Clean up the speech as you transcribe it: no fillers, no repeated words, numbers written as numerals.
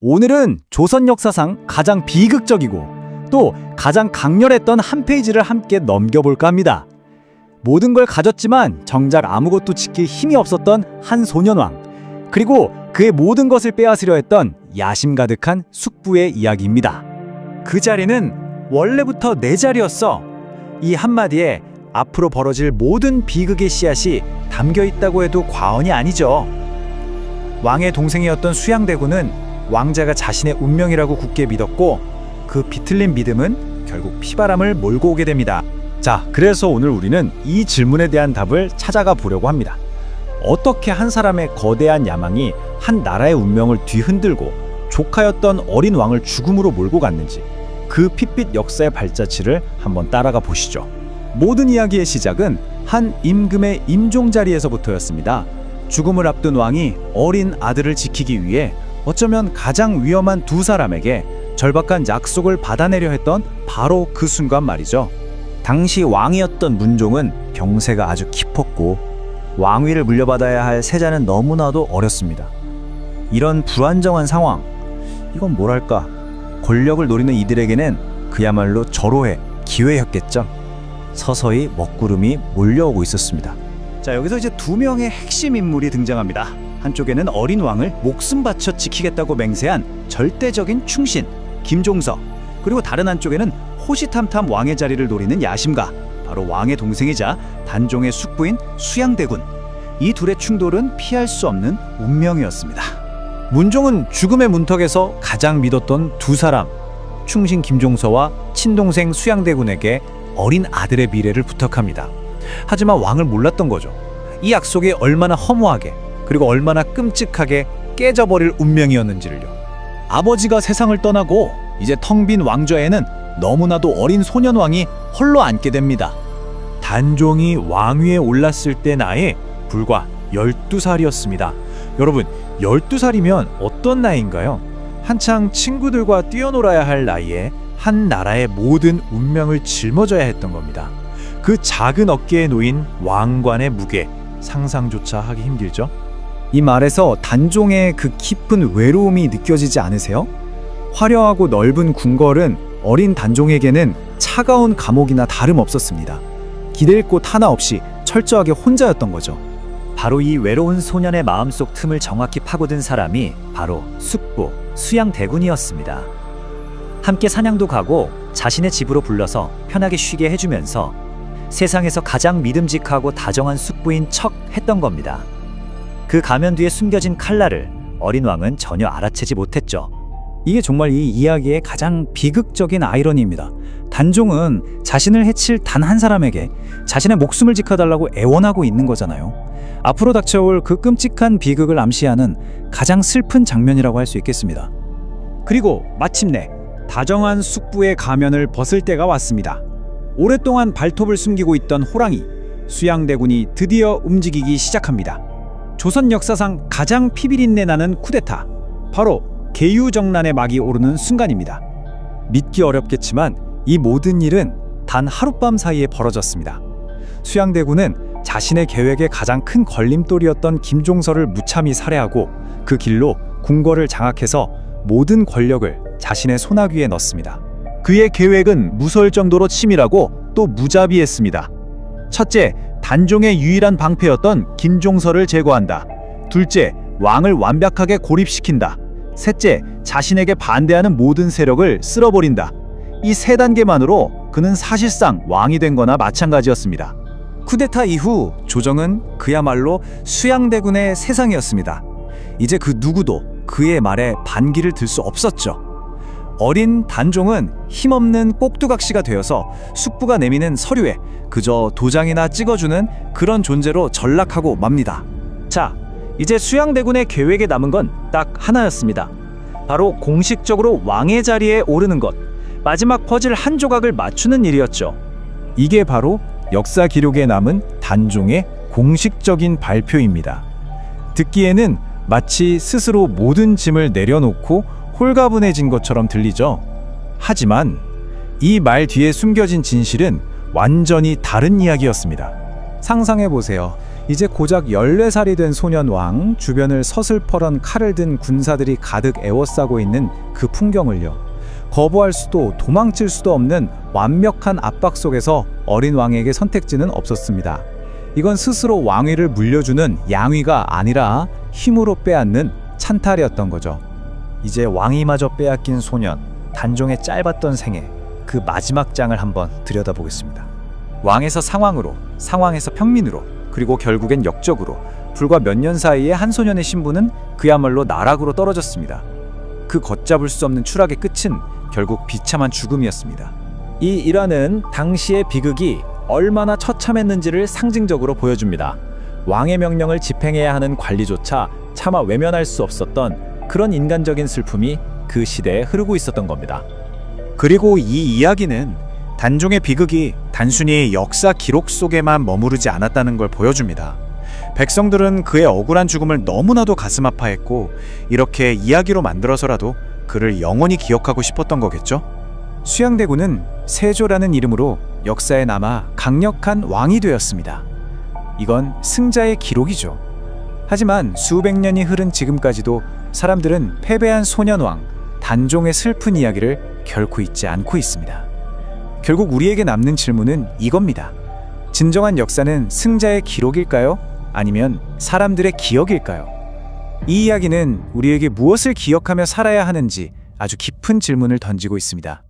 오늘은 조선 역사상 가장 비극적이고 또 가장 강렬했던 한 페이지를 함께 넘겨볼까 합니다. 모든 걸 가졌지만 정작 아무것도 지킬 힘이 없었던 한 소년왕, 그리고 그의 모든 것을 빼앗으려 했던 야심 가득한 숙부의 이야기입니다. 그 자리는 원래부터 내 자리였어. 이 한마디에 앞으로 벌어질 모든 비극의 씨앗이 담겨 있다고 해도 과언이 아니죠. 왕의 동생이었던 수양대군은 왕자가 자신의 운명이라고 굳게 믿었고, 그 비틀린 믿음은 결국 피바람을 몰고 오게 됩니다. 자, 그래서 오늘 우리는 이 질문에 대한 답을 찾아가 보려고 합니다. 어떻게 한 사람의 거대한 야망이 한 나라의 운명을 뒤흔들고 조카였던 어린 왕을 죽음으로 몰고 갔는지, 그 핏빛 역사의 발자취를 한번 따라가 보시죠. 모든 이야기의 시작은 한 임금의 임종 자리에서부터였습니다. 죽음을 앞둔 왕이 어린 아들을 지키기 위해 어쩌면 가장 위험한 두 사람에게 절박한 약속을 받아내려 했던 바로 그 순간 말이죠. 당시 왕이었던 문종은 병세가 아주 깊었고 왕위를 물려받아야 할 세자는 너무나도 어렸습니다. 이런 불안정한 상황, 이건 뭐랄까, 권력을 노리는 이들에게는 그야말로 절호의 기회였겠죠. 서서히 먹구름이 몰려오고 있었습니다. 자, 여기서 이제 두 명의 핵심 인물이 등장합니다. 한쪽에는 어린 왕을 목숨 바쳐 지키겠다고 맹세한 절대적인 충신 김종서, 그리고 다른 한쪽에는 호시탐탐 왕의 자리를 노리는 야심가, 바로 왕의 동생이자 단종의 숙부인 수양대군. 이 둘의 충돌은 피할 수 없는 운명이었습니다. 문종은 죽음의 문턱에서 가장 믿었던 두 사람, 충신 김종서와 친동생 수양대군에게 어린 아들의 미래를 부탁합니다. 하지만 왕을 몰랐던 거죠. 이 약속이 얼마나 허무하게, 그리고 얼마나 끔찍하게 깨져버릴 운명이었는지를요. 아버지가 세상을 떠나고 이제 텅 빈 왕좌에는 너무나도 어린 소년왕이 홀로 앉게 됩니다. 단종이 왕위에 올랐을 때 나이 불과 12살이었습니다. 여러분, 12살이면 어떤 나이인가요? 한창 친구들과 뛰어놀아야 할 나이에 한 나라의 모든 운명을 짊어져야 했던 겁니다. 그 작은 어깨에 놓인 왕관의 무게, 상상조차 하기 힘들죠? 이 말에서 단종의 그 깊은 외로움이 느껴지지 않으세요? 화려하고 넓은 궁궐은 어린 단종에게는 차가운 감옥이나 다름없었습니다. 기댈 곳 하나 없이 철저하게 혼자였던 거죠. 바로 이 외로운 소년의 마음속 틈을 정확히 파고든 사람이 바로 숙부 수양대군이었습니다. 함께 사냥도 가고 자신의 집으로 불러서 편하게 쉬게 해주면서 세상에서 가장 믿음직하고 다정한 숙부인 척 했던 겁니다. 그 가면 뒤에 숨겨진 칼날을 어린 왕은 전혀 알아채지 못했죠. 이게 정말 이 이야기의 가장 비극적인 아이러니입니다. 단종은 자신을 해칠 단 한 사람에게 자신의 목숨을 지켜달라고 애원하고 있는 거잖아요. 앞으로 닥쳐올 그 끔찍한 비극을 암시하는 가장 슬픈 장면이라고 할 수 있겠습니다. 그리고 마침내 다정한 숙부의 가면을 벗을 때가 왔습니다. 오랫동안 발톱을 숨기고 있던 호랑이 수양대군이 드디어 움직이기 시작합니다. 조선 역사상 가장 피비린내 나는 쿠데타, 바로 계유정난의 막이 오르는 순간입니다. 믿기 어렵겠지만 이 모든 일은 단 하룻밤 사이에 벌어졌습니다. 수양대군은 자신의 계획의 가장 큰 걸림돌이었던 김종서를 무참히 살해하고 그 길로 궁궐을 장악해서 모든 권력을 자신의 손아귀에 넣습니다. 그의 계획은 무서울 정도로 치밀하고 또 무자비했습니다. 첫째, 단종의 유일한 방패였던 김종서를 제거한다. 둘째, 왕을 완벽하게 고립시킨다. 셋째, 자신에게 반대하는 모든 세력을 쓸어버린다. 이 세 단계만으로 그는 사실상 왕이 된 거나 마찬가지였습니다. 쿠데타 이후 조정은 그야말로 수양대군의 세상이었습니다. 이제 그 누구도 그의 말에 반기를 들 수 없었죠. 어린 단종은 힘없는 꼭두각시가 되어서 숙부가 내미는 서류에 그저 도장이나 찍어주는 그런 존재로 전락하고 맙니다. 자, 이제 수양대군의 계획에 남은 건 딱 하나였습니다. 바로 공식적으로 왕의 자리에 오르는 것, 마지막 퍼즐 한 조각을 맞추는 일이었죠. 이게 바로 역사 기록에 남은 단종의 공식적인 발표입니다. 듣기에는 마치 스스로 모든 짐을 내려놓고 홀가분해진 것처럼 들리죠. 하지만 이 말 뒤에 숨겨진 진실은 완전히 다른 이야기였습니다. 상상해보세요. 이제 고작 14살이 된 소년 왕, 주변을 서슬퍼런 칼을 든 군사들이 가득 에워싸고 있는 그 풍경을요. 거부할 수도 도망칠 수도 없는 완벽한 압박 속에서 어린 왕에게 선택지는 없었습니다. 이건 스스로 왕위를 물려주는 양위가 아니라 힘으로 빼앗는 찬탈이었던 거죠. 이제 왕위마저 빼앗긴 소년, 단종의 짧았던 생애, 그 마지막 장을 한번 들여다보겠습니다. 왕에서 상왕으로, 상왕에서 평민으로, 그리고 결국엔 역적으로 불과 몇 년 사이에 한 소년의 신분은 그야말로 나락으로 떨어졌습니다. 그 걷잡을 수 없는 추락의 끝은 결국 비참한 죽음이었습니다. 이 일화는 당시의 비극이 얼마나 처참했는지를 상징적으로 보여줍니다. 왕의 명령을 집행해야 하는 관리조차 차마 외면할 수 없었던 그런 인간적인 슬픔이 그 시대에 흐르고 있었던 겁니다. 그리고 이 이야기는 단종의 비극이 단순히 역사 기록 속에만 머무르지 않았다는 걸 보여줍니다. 백성들은 그의 억울한 죽음을 너무나도 가슴 아파했고 이렇게 이야기로 만들어서라도 그를 영원히 기억하고 싶었던 거겠죠? 수양대군은 세조라는 이름으로 역사에 남아 강력한 왕이 되었습니다. 이건 승자의 기록이죠. 하지만 수백 년이 흐른 지금까지도 사람들은 패배한 소년왕, 단종의 슬픈 이야기를 결코 잊지 않고 있습니다. 결국 우리에게 남는 질문은 이겁니다. 진정한 역사는 승자의 기록일까요? 아니면 사람들의 기억일까요? 이 이야기는 우리에게 무엇을 기억하며 살아야 하는지 아주 깊은 질문을 던지고 있습니다.